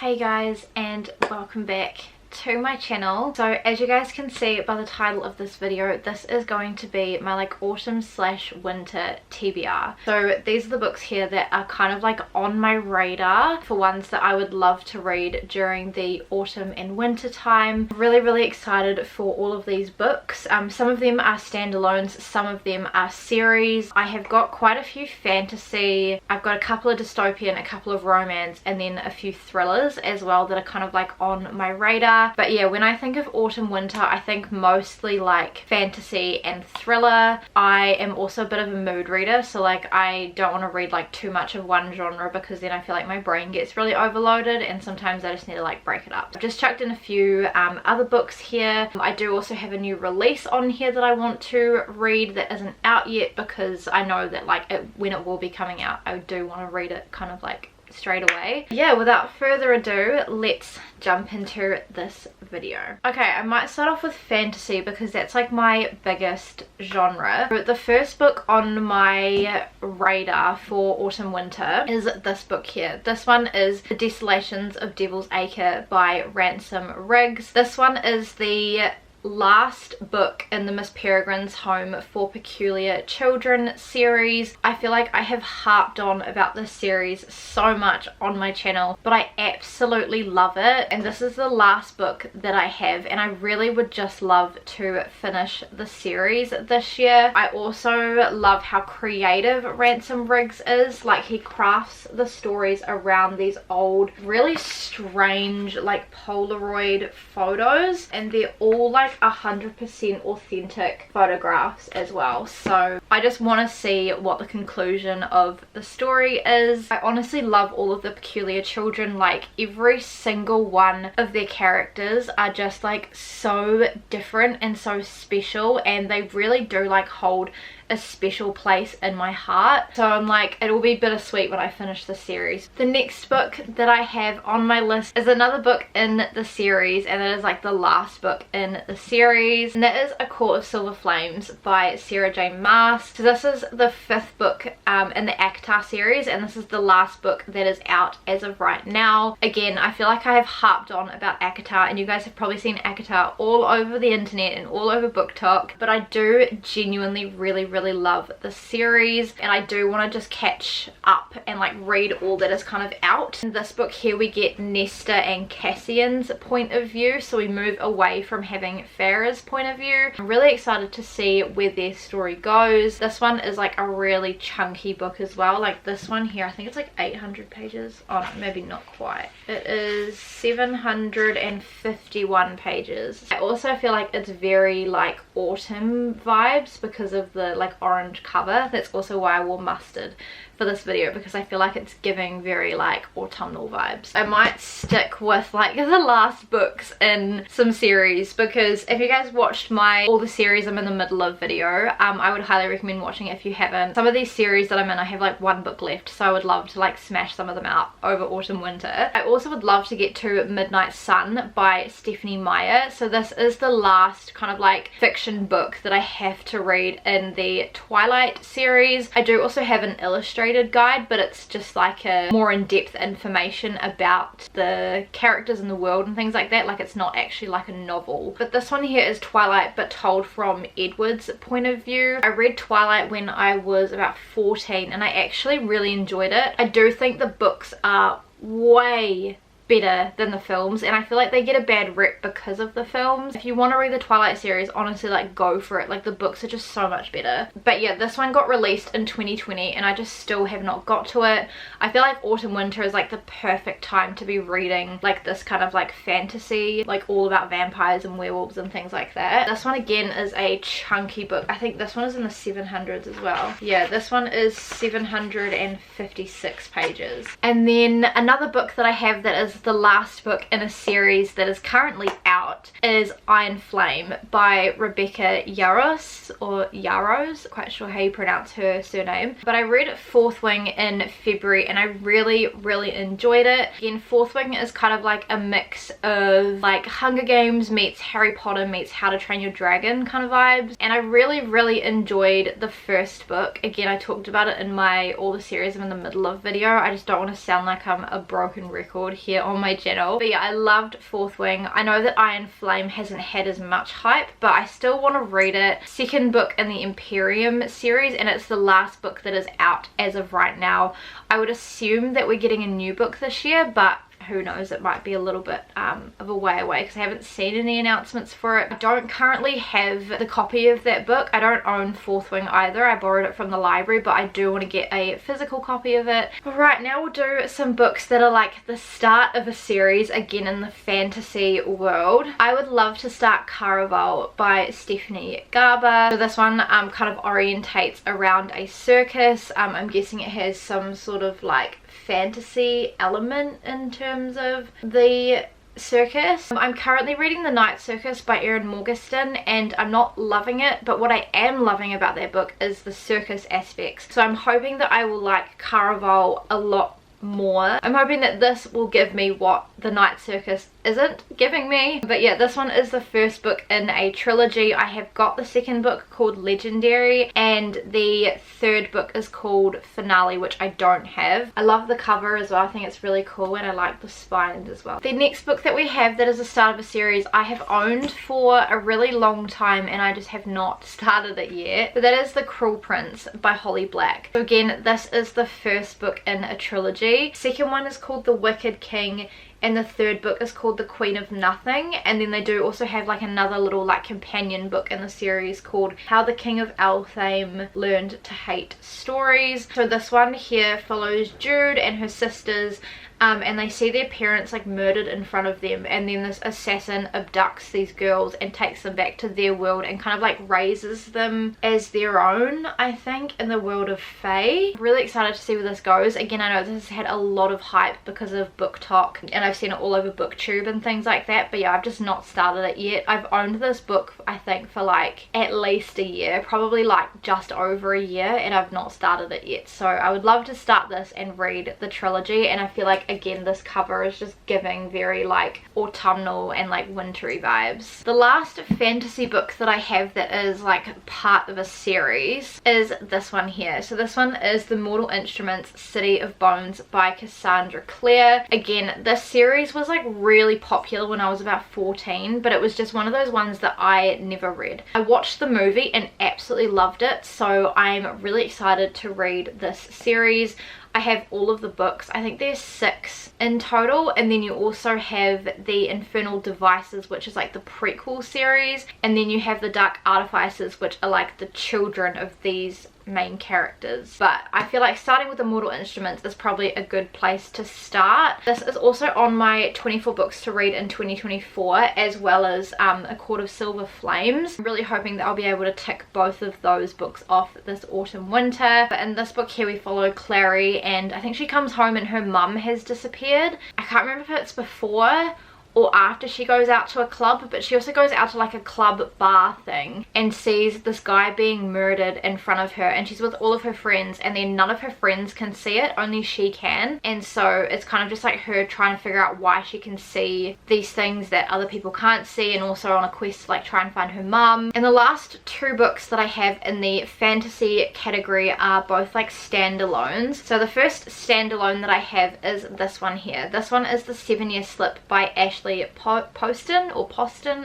Hey guys, and welcome back to my channel. So as you guys can see by the title of this video, this is going to be my like autumn slash winter TBR. So these are the books here that are kind of like on my radar for ones that I would love to read during the autumn and winter time. Really excited for all of these books. Some of them are standalones, some of them are series. I have got quite a few fantasy, I've got a couple of dystopian, a couple of romance, and then a few thrillers as well that are kind of like on my radar. But yeah, when I think of autumn winter, I think mostly like fantasy and thriller. I am also a bit of a mood reader, so like I don't want to read like too much of one genre because then I feel like my brain gets really overloaded, and sometimes I just need to like break it up. I've just chucked in a few other books here. I do also have a new release on here that I want to read that isn't out yet, because I know that like when it will be coming out, I do want to read it kind of like straight away. Yeah, without further ado, let's jump into this video. Okay, I might start off with fantasy because that's like my biggest genre. The first book on my radar for autumn winter is this book here. This one is The Desolations of Devil's Acre by Ransom Riggs. This one is the last book in the Miss Peregrine's Home for Peculiar Children series. I feel like I have harped on about this series so much on my channel, but I absolutely love it, and this is the last book that I have, and I really would just love to finish the series this year. I also love how creative Ransom Riggs is. Like, he crafts the stories around these old, really strange like Polaroid photos, and they're all like 100% authentic photographs as well. So I just want to see what the conclusion of the story is. I honestly love all of the Peculiar Children. Like, every single one of their characters are just like so different and so special, and they really do like hold a special place in my heart. So I'm like, it will be bittersweet when I finish the series. The next book that I have on my list is another book in the series, and it is like the last book in the series, and that is A Court of Silver Flames by Sarah J Maas. So this is the 5th book in the ACOTAR series, and this is the last book that is out as of right now. Again, I feel like I have harped on about ACOTAR, and you guys have probably seen ACOTAR all over the internet and all over BookTok, but I do genuinely really love the series, and I do want to just catch up and like read all that is kind of out. In this book here, we get Nesta and Cassian's point of view, so we move away from having Farah's point of view. I'm really excited to see where their story goes. This one is like a really chunky book as well. Like this one here, I think it's like 800 pages. Oh no, maybe not quite. It is 751 pages. I also feel like it's very like autumn vibes because of the like orange cover. That's also why I wore mustard for this video, because I feel like it's giving very like autumnal vibes. I might stick with like the last books in some series, because if you guys watched my all the series I'm in the middle of video, I would highly recommend watching it if you haven't. Some of these series that I'm in, I have like one book left, so I would love to like smash some of them out over autumn winter. I also would love to get to Midnight Sun by Stephanie Meyer. So this is the last kind of like fiction book that I have to read in the Twilight series. I do also have an illustrated guide, but it's just like a more in-depth information about the characters in the world and things like that. Like, it's not actually like a novel. But this one here is Twilight, but told from Edward's point of view. I read Twilight when I was about 14, and I actually really enjoyed it. I do think the books are way better than the films, and I feel like they get a bad rep because of the films. If you want to read the Twilight series, honestly, like, go for it. Like, the books are just so much better. But yeah, this one got released in 2020, and I just still have not got to it. I feel like autumn winter is like the perfect time to be reading like this kind of like fantasy, like all about vampires and werewolves and things like that. This one again is a chunky book. I think this one is in the 700s as well. Yeah, this one is 756 pages. And then another book that I have that is the last book in a series that is currently out got is Iron Flame by Rebecca Yarros, or Yarros, quite sure how you pronounce her surname. But I read Fourth Wing in February and I really enjoyed it. Again, Fourth Wing is kind of like a mix of like Hunger Games meets Harry Potter meets How to Train Your Dragon kind of vibes, and I really enjoyed the first book. Again, I talked about it in my all the series I'm in the middle of video. I just don't want to sound like I'm a broken record here on my channel. But yeah, I loved Fourth Wing. I know that Iron Flame hasn't had as much hype, but I still want to read it. Second book in the Imperium series, and it's the last book that is out as of right now. I would assume that we're getting a new book this year, but who knows, it might be a little bit of a way away because I haven't seen any announcements for it. I don't currently have the copy of that book. I don't own Fourth Wing either. I borrowed it from the library, but I do want to get a physical copy of it. Alright, now we'll do some books that are like the start of a series, again in the fantasy world. I would love to start Caraval by Stephanie Garber. So this one kind of orientates around a circus. I'm guessing it has some sort of like fantasy element in terms of the circus. I'm currently reading The Night Circus by Erin Morgenstern and I'm not loving it, but what I am loving about that book is the circus aspects. So I'm hoping that I will like Caraval a lot more. I'm hoping that this will give me what The Night Circus isn't giving me. But yeah, this one is the first book in a trilogy. I have got the second book called Legendary and the third book is called Finale, which I don't have. I love the cover as well. I think it's really cool and I like the spines as well. The next book that we have that is the start of a series I have owned for a really long time and I just have not started it yet. But that is The Cruel Prince by Holly Black. So again, this is the first book in a trilogy. Second one is called The Wicked King and the third book is called The Queen of Nothing, and then they do also have like another little like companion book in the series called How the King of Elthame Learned to Hate Stories. So this one here follows Jude and her sisters and they see their parents like murdered in front of them, and then this assassin abducts these girls and takes them back to their world and kind of like raises them as their own, I think, in the world of Fae. Really excited to see where this goes. Again, I know this has had a lot of hype because of Book Talk and I've seen it all over BookTube and things like that, but yeah, I've just not started it yet. I've owned this book I think for like at least a year, probably like just over a year, and I've not started it yet. So I would love to start this and read the trilogy, and I feel like again this cover is just giving very like autumnal and like wintry vibes. The last fantasy book that I have that is like part of a series is this one here. So this one is The Mortal Instruments City of Bones by Cassandra Clare. Again, this series was like really popular when I was about 14, but it was just one of those ones that I never read. I watched the movie and absolutely loved it, so I'm really excited to read this series. I have all of the books. I think there's 6 in total, and then you also have the Infernal Devices, which is like the prequel series, and then you have the Dark Artifices, which are like the children of these main characters. But I feel like starting with the Mortal Instruments is probably a good place to start. This is also on my 24 books to read in 2024, as well as A Court of Silver Flames. I'm really hoping that I'll be able to tick both of those books off this autumn winter. But in this book here we follow Clary, and I think she comes home and her mum has disappeared. I can't remember if it's before or after she goes out to a club, but she also goes out to like a club bar thing and sees this guy being murdered in front of her, and she's with all of her friends, and then none of her friends can see it, only she can. And so it's kind of just like her trying to figure out why she can see these things that other people can't see, and also on a quest to like try and find her mum. And the last 2 books that I have in the fantasy category are both like standalones. So the first standalone that I have is this one here. This one is The 7-Year Slip by Ashley Poston,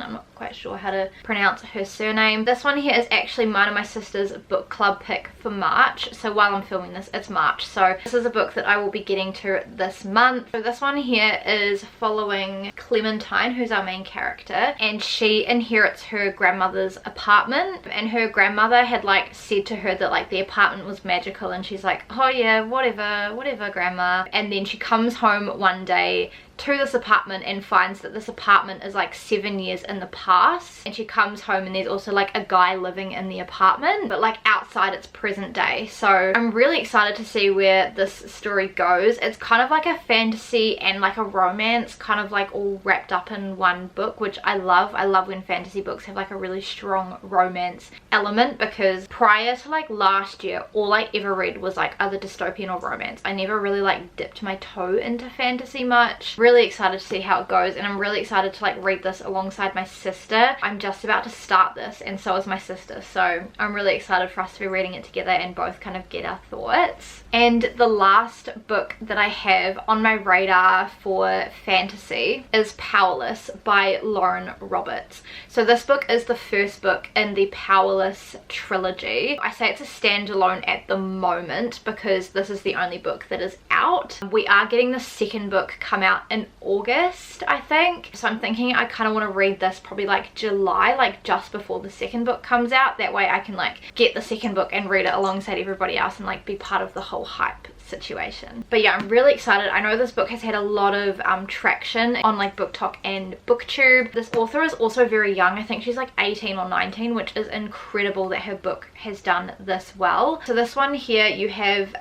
I'm not quite sure how to pronounce her surname. This one here is actually mine and my sister's book club pick for March, so while I'm filming this it's March, so this is a book that I will be getting to this month. So this one here is following Clementine, who's our main character, and she inherits her grandmother's apartment, and her grandmother had like said to her that like the apartment was magical, and she's like, oh yeah, whatever grandma. And then she comes home one day to this apartment and finds that this apartment is like 7 years in the past past, and she comes home and there's also like a guy living in the apartment, but like outside it's present day. So I'm really excited to see where this story goes. It's kind of like a fantasy and like a romance kind of like all wrapped up in one book, which I love. I love when fantasy books have like a really strong romance element, because prior to like last year all I ever read was like either dystopian or romance. I never really like dipped my toe into fantasy much. Really excited to see how it goes, and I'm really excited to like read this alongside my sister. I'm just about to start this and so is my sister, so I'm really excited for us to be reading it together and both kind of get our thoughts. And the last book that I have on my radar for fantasy is Powerless by Lauren Roberts. So this book is the first book in the Powerless trilogy. I say it's a standalone at the moment because this is the only book that is out. We are getting the second book come out in August, I think. So I'm thinking I kind of want to read this probably like July, like just before the second book comes out. That way I can like get the second book and read it alongside everybody else and like be part of the whole hype situation. But yeah, I'm really excited. I know this book has had a lot of traction on like BookTok and BookTube. This author is also very young. I think she's like 18 or 19, which is incredible that her book has done this well. So this one here, you have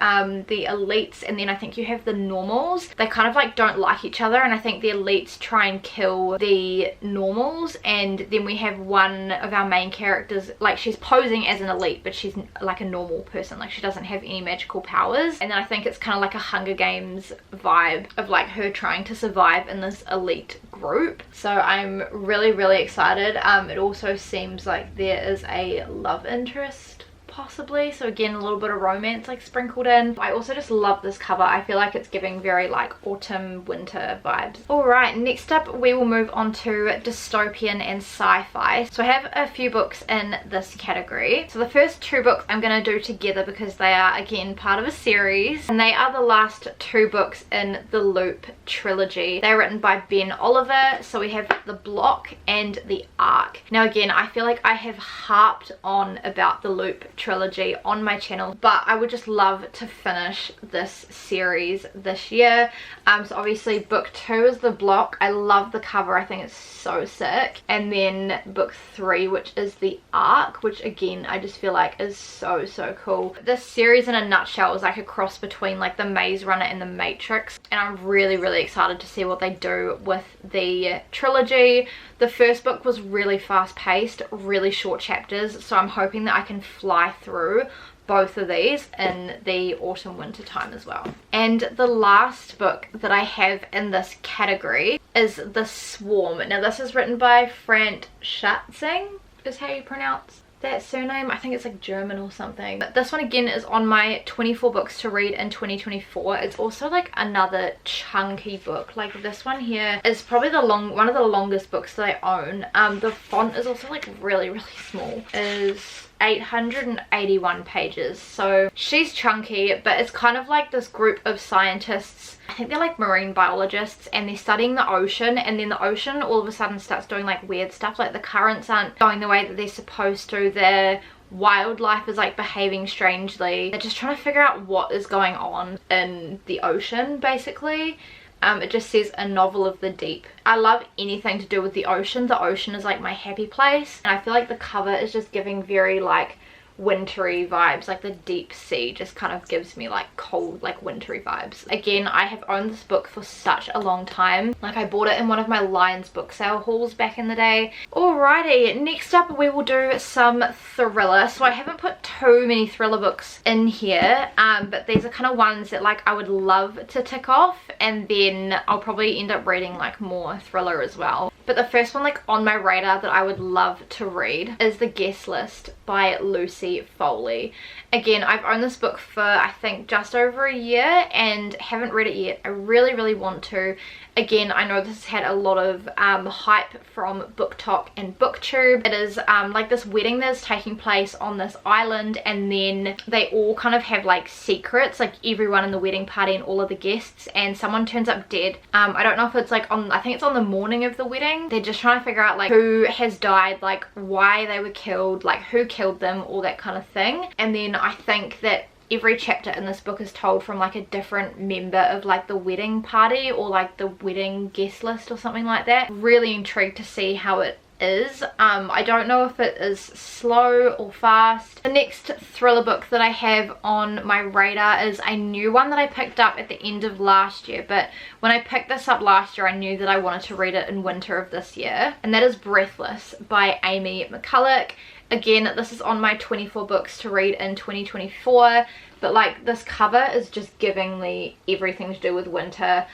the elites, and then I think you have the normals. They kind of like don't like each other, and I think the elites try and kill the normals, and then we have one of our main characters, like she's posing as an elite but she's like a normal person, like she doesn't have any magical powers. And then I think it's kind of like a Hunger Games vibe of like her trying to survive in this elite group. So I'm really excited. It also seems like there is a love interest possibly, so again a little bit of romance like sprinkled in. I also just love this cover. I feel like it's giving very like autumn winter vibes. Alright, next up we will move on to dystopian and sci-fi. So I have a few books in this category. So the first two books I'm going to do together because they are again part of a series, and they are the last two books in the Loop trilogy. They're written by Ben Oliver. So we have The Block and The Ark. Now again, I feel like I have harped on about the Loop trilogy on my channel, but I would just love to finish this series this year. So obviously book 2 is The Block. I love the cover. I think it's so sick. And then book 3, which is The Ark, which again I just feel like is so cool. This series in a nutshell is like a cross between like the Maze Runner and the Matrix, and I'm really excited to see what they do with the trilogy. The first book was really fast paced, really short chapters, so I'm hoping that I can fly through both of these in the autumn winter time as well. And the last book that I have in this category is The Swarm. Now this is written by Frank Schatzing, is how you pronounce that surname. I think it's like German or something. But this one again is on my 24 books to read in 2024. It's also like another chunky book. Like this one here is probably one of the longest books that I own. The font is also like really small. Is 881 pages, so she's chunky, but it's kind of like this group of scientists. I think they're like marine biologists, and they're studying the ocean, and then the ocean all of a sudden starts doing like weird stuff, like the currents aren't going the way that they're supposed to. Their wildlife is like behaving strangely. They're just trying to figure out what is going on in the ocean basically. It just says a novel of the deep. I love anything to do with the ocean. The ocean is like my happy place, and I feel like the cover is just giving very like wintry vibes. Like the deep sea just kind of gives me like cold, like wintry vibes. Again, I have owned this book for such a long time. Like I bought it in one of my Lions book sale hauls back in the day. Alrighty, next up we will do some thriller. So I haven't put too many thriller books in here, but these are kind of ones that like I would love to tick off, and then I'll probably end up reading like more thriller as well. But the first one like on my radar that I would love to read is The Guest List by Lucy Foley. Again, I've owned this book for I think just over a year and haven't read it yet. I really want to. Again, I know this has had a lot of hype from BookTok and BookTube. It is like this wedding that is taking place on this island, and then they all kind of have like secrets, like everyone in the wedding party and all of the guests, and someone turns up dead. I don't know if it's like on, I think it's on the morning of the wedding. They're just trying to figure out like who has died, like why they were killed, like who killed them, all that kind of thing. And then I think that every chapter in this book is told from like a different member of like the wedding party or like the wedding guest list or something like that. Really intrigued to see how it is. I don't know if it is slow or fast. The next thriller book that I have on my radar is a new one that I picked up at the end of last year, but when I picked this up last year I knew that I wanted to read it in winter of this year, and that is Breathless by Amy McCulloch. Again, this is on my 24 books to read in 2024, but like this cover is just giving me everything to do with winter.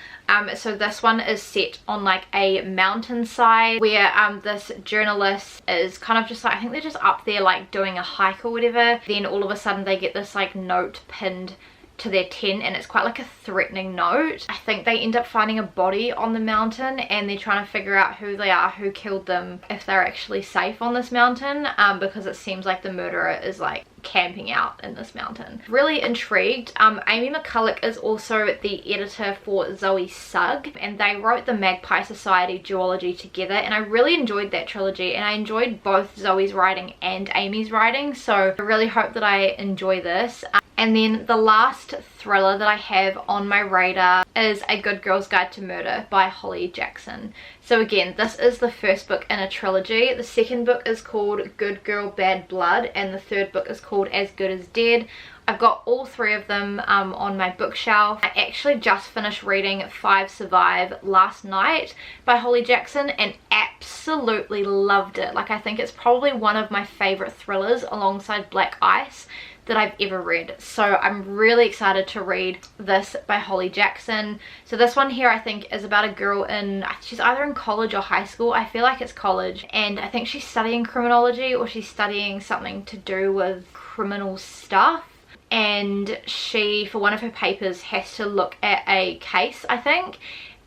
So this one is set on like a mountainside where this journalist is kind of just like, I think they're just up there like doing a hike or whatever. Then all of a sudden they get this like note pinned to their tent, and it's quite like a threatening note. I think they end up finding a body on the mountain, and they're trying to figure out who they are, who killed them, if they're actually safe on this mountain, because it seems like the murderer is like camping out in this mountain. Really intrigued. Amy McCulloch is also the editor for Zoe Sugg, and they wrote the Magpie Society duology together, and I really enjoyed that trilogy, and I enjoyed both Zoe's writing and Amy's writing, so I really hope that I enjoy this. And then the last thriller that I have on my radar is A Good Girl's Guide to Murder by Holly Jackson. So again, this is the first book in a trilogy. The second book is called Good Girl Bad Blood, and the third book is called As Good as Dead. I've got all three of them on my bookshelf. I actually just finished reading 5 Survive last night by Holly Jackson and absolutely loved it. Like, I think it's probably one of my favorite thrillers alongside Black Ice that I've ever read. So I'm really excited to read this by Holly Jackson. So this one here I think is about a girl in, she's either in college or high school. I feel like it's college, and I think she's studying criminology, or she's studying something to do with criminal stuff. And she, for one of her papers, has to look at a case, I think,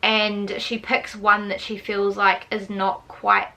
and she picks one that she feels like is not quite,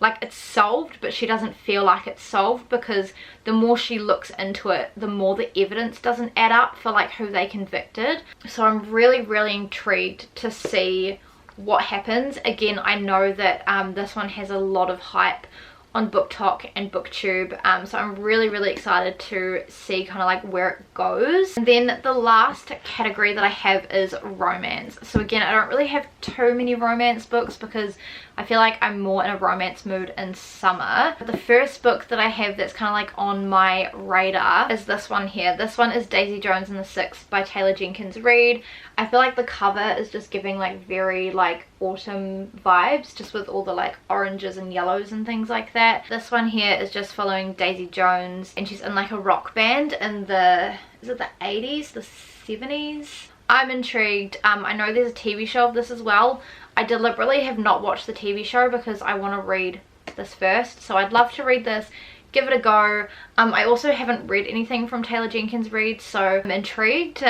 like it's solved, but she doesn't feel like it's solved, because the more she looks into it, the more the evidence doesn't add up for like who they convicted. So I'm really intrigued to see what happens. Again, I know that this one has a lot of hype on BookTok and BookTube, so I'm really excited to see kind of like where it goes. And then the last category that I have is romance. So again, I don't really have too many romance books because I feel like I'm more in a romance mood in summer. The first book that I have that's kind of like on my radar is this one here. This one is Daisy Jones and the Six by Taylor Jenkins Reid. I feel like the cover is just giving like very like autumn vibes, just with all the like oranges and yellows and things like that. This one here is just following Daisy Jones, and she's in like a rock band in the, is it the 80s, the 70s? I'm intrigued. I know there's a TV show of this as well. I deliberately have not watched the TV show because I want to read this first, so I'd love to read this, give it a go. I also haven't read anything from Taylor Jenkins Reid, so I'm intrigued.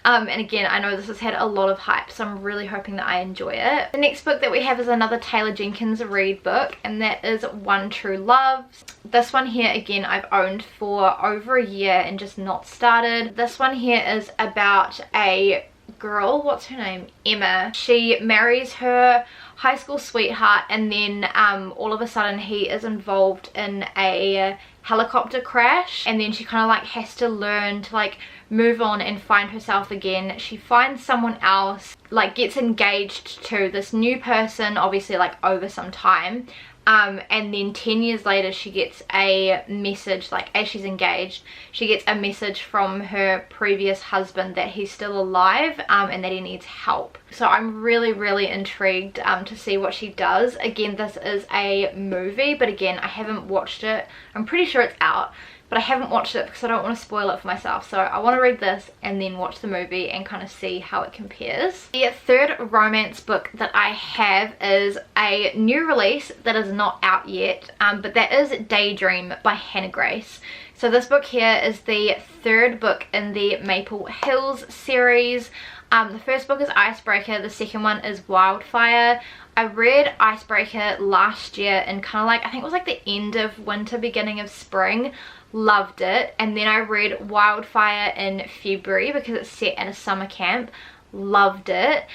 And again, I know this has had a lot of hype, so I'm really hoping that I enjoy it. The next book that we have is another Taylor Jenkins Reid book, and that is One True Love. This one here, again, I've owned for over a year and just not started. This one here is about a girl, what's her name, Emma. She marries her high school sweetheart, and then all of a sudden he is involved in a helicopter crash, and then she kind of like has to learn to like move on and find herself again. She finds someone else, like gets engaged to this new person, obviously like over some time. And then 10 years later she gets a message, like as she's engaged, she gets a message from her previous husband that he's still alive, and that he needs help. So I'm really intrigued to see what she does. Again, this is a movie, but again, I haven't watched it. I'm pretty sure it's out, but I haven't watched it because I don't want to spoil it for myself. So I want to read this and then watch the movie and kind of see how it compares. The third romance book that I have is a new release that is not out yet, but that is Daydream by Hannah Grace. So this book here is the third book in the Maple Hills series. The first book is Icebreaker, the second one is Wildfire. I read Icebreaker last year in kind of like, I think it was like the end of winter, beginning of spring. Loved it. And then I read Wildfire in February because it's set at a summer camp. Loved it.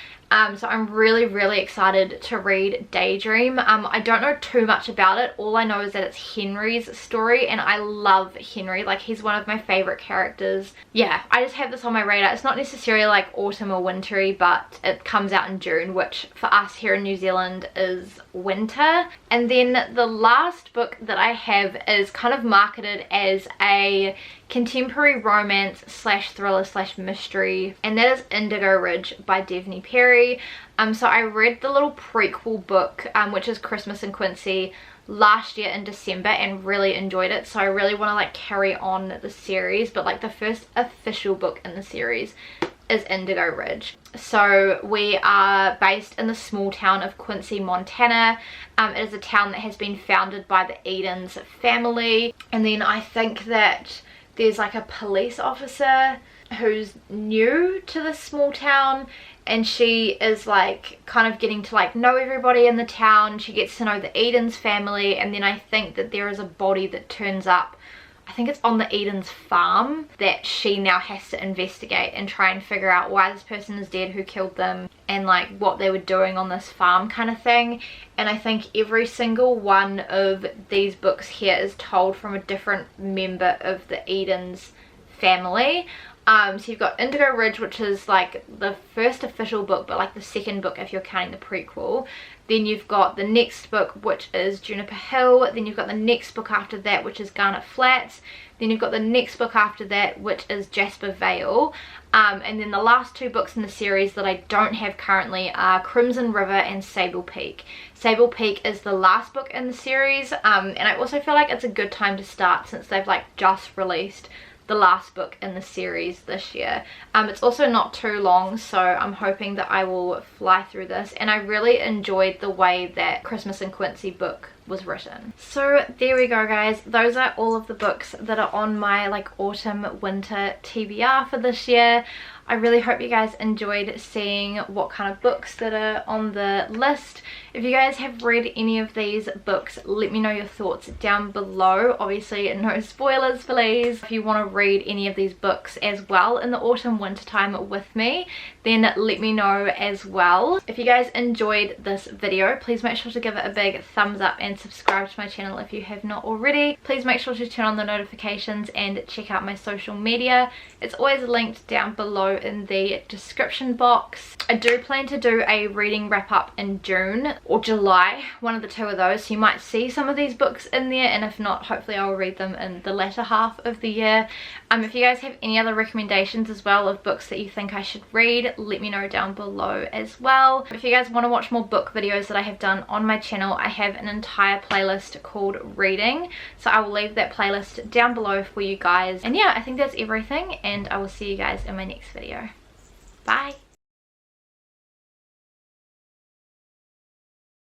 So I'm really excited to read Daydream. I don't know too much about it. All I know is that it's Henry's story, and I love Henry. Like, he's one of my favorite characters. Yeah, I just have this on my radar. It's not necessarily like autumn or wintry, but it comes out in June, which for us here in New Zealand is winter. And then the last book that I have is kind of marketed as a contemporary romance slash thriller slash mystery, and that is Indigo Ridge by Devney Perry. So I read the little prequel book, which is Christmas in Quincy, last year in December, and really enjoyed it. So I really want to like carry on the series, but like the first official book in the series is Indigo Ridge. So we are based in the small town of Quincy, Montana. It is a town that has been founded by the Edens family, and then I think that there's like a police officer who's new to this small town, and she is like kind of getting to like know everybody in the town. She gets to know the Edens family, and then I think that there is a body that turns up, I think it's on the Edens farm, that she now has to investigate and try and figure out why this person is dead, who killed them, and like what they were doing on this farm kind of thing. And I think every single one of these books here is told from a different member of the Edens family. So you've got Indigo Ridge, which is like the first official book, but like the second book if you're counting the prequel. Then you've got the next book, which is Juniper Hill. Then you've got the next book after that, which is Garnet Flats. Then you've got the next book after that, which is Jasper Vale. And then the last two books in the series that I don't have currently are Crimson River and Sable Peak. Sable Peak is the last book in the series, and I also feel like it's a good time to start since they've like just released the last book in the series this year. It's also not too long, so I'm hoping that I will fly through this, and I really enjoyed the way that Christmas in Quincy book was written. So there we go, guys. Those are all of the books that are on my like autumn winter TBR for this year. I really hope you guys enjoyed seeing what kind of books that are on the list. If you guys have read any of these books, let me know your thoughts down below. Obviously no spoilers, please. If you want to read any of these books as well in the autumn winter time with me, then let me know as well. If you guys enjoyed this video, please make sure to give it a big thumbs up and subscribe to my channel if you have not already. Please make sure to turn on the notifications and check out my social media. It's always linked down below in the description box. I do plan to do a reading wrap up in June or July, one of the two of those, so you might see some of these books in there, and if not, hopefully I'll read them in the latter half of the year. If you guys have any other recommendations as well of books that you think I should read, let me know down below as well. If you guys want to watch more book videos that I have done on my channel, I have an entire playlist called Reading, so I will leave that playlist down below for you guys. And yeah, I think that's everything, and I will see you guys in my next video. Bye!